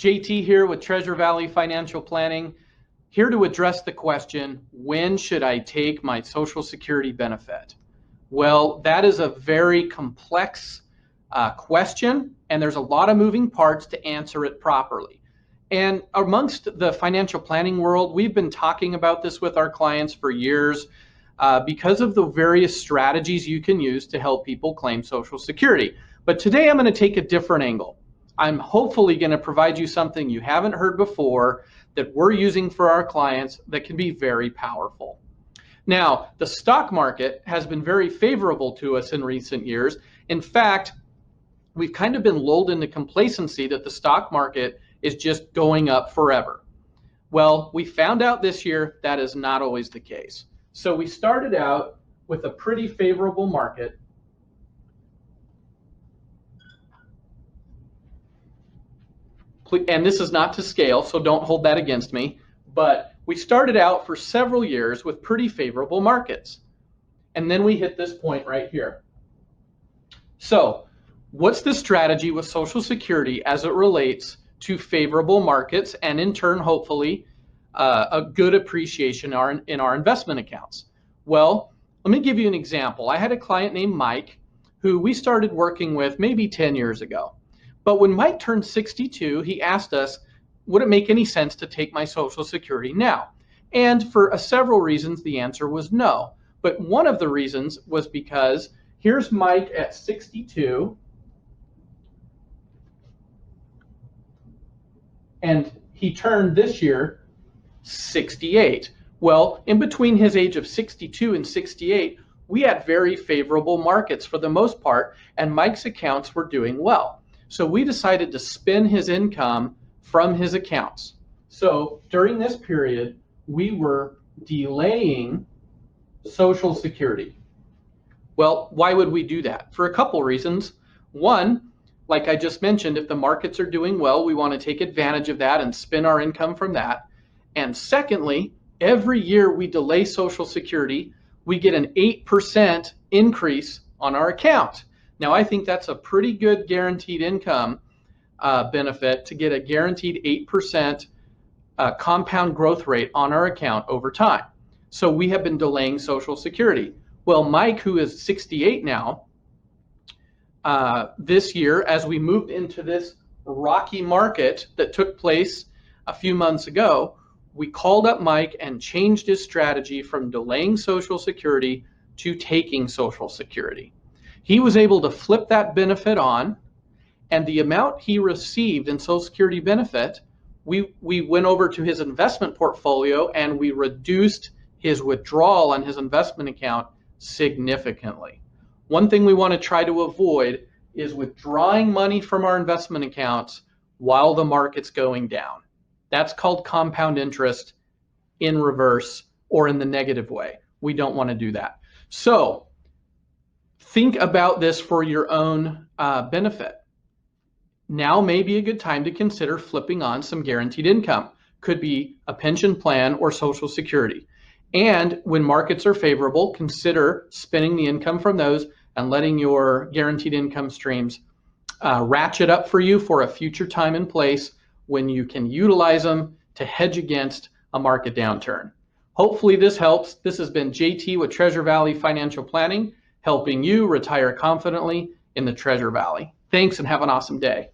JT here with Treasure Valley Financial Planning, here to address the question, when should I take my Social Security benefit? Well, that is a very complex question, and there's a lot of moving parts to answer it properly. And amongst the financial planning world, we've been talking about this with our clients for years because of the various strategies you can use to help people claim Social Security. But today I'm going to take a different angle. I'm hopefully going to provide you something you haven't heard before that we're using for our clients that can be very powerful. Now, the stock market has been very favorable to us in recent years. In fact, we've kind of been lulled into complacency that the stock market is just going up forever. Well, we found out this year that is not always the case. So we started out with a pretty favorable market. And this is not to scale, so don't hold that against me, but we started out for several years with pretty favorable markets. And then we hit this point right here. So what's the strategy with Social Security as it relates to favorable markets and in turn, hopefully, a good appreciation in our investment accounts? Well, let me give you an example. I had a client named Mike who we started working with maybe 10 years ago. But when Mike turned 62, he asked us, would it make any sense to take my Social Security now? And for several reasons, the answer was no. But one of the reasons was because here's Mike at 62, and he turned this year 68. Well, in between his age of 62 and 68, we had very favorable markets for the most part, and Mike's accounts were doing well. So we decided to spin his income from his accounts. So during this period, we were delaying Social Security. Well, why would we do that? For a couple reasons. One, like I just mentioned, if the markets are doing well, we want to take advantage of that and spin our income from that. And secondly, every year we delay Social Security, we get an 8% increase on our account. Now, I think that's a pretty good guaranteed income benefit to get a guaranteed 8% compound growth rate on our account over time. So we have been delaying Social Security. Well, Mike, who is 68 now, this year, as we moved into this rocky market that took place a few months ago, we called up Mike and changed his strategy from delaying Social Security to taking Social Security. He was able to flip that benefit on, and the amount he received in Social Security benefit, we went over to his investment portfolio and we reduced his withdrawal on his investment account significantly. One thing we want to try to avoid is withdrawing money from our investment accounts while the market's going down. That's called compound interest in reverse or in the negative way. We don't want to do that. So think about this for your own benefit. Now may be a good time to consider flipping on some guaranteed income. Could be a pension plan or Social Security. And when markets are favorable, consider spinning the income from those and letting your guaranteed income streams ratchet up for you for a future time and place when you can utilize them to hedge against a market downturn. Hopefully this helps. This has been JT with Treasure Valley Financial Planning, helping you retire confidently in the Treasure Valley. Thanks and have an awesome day.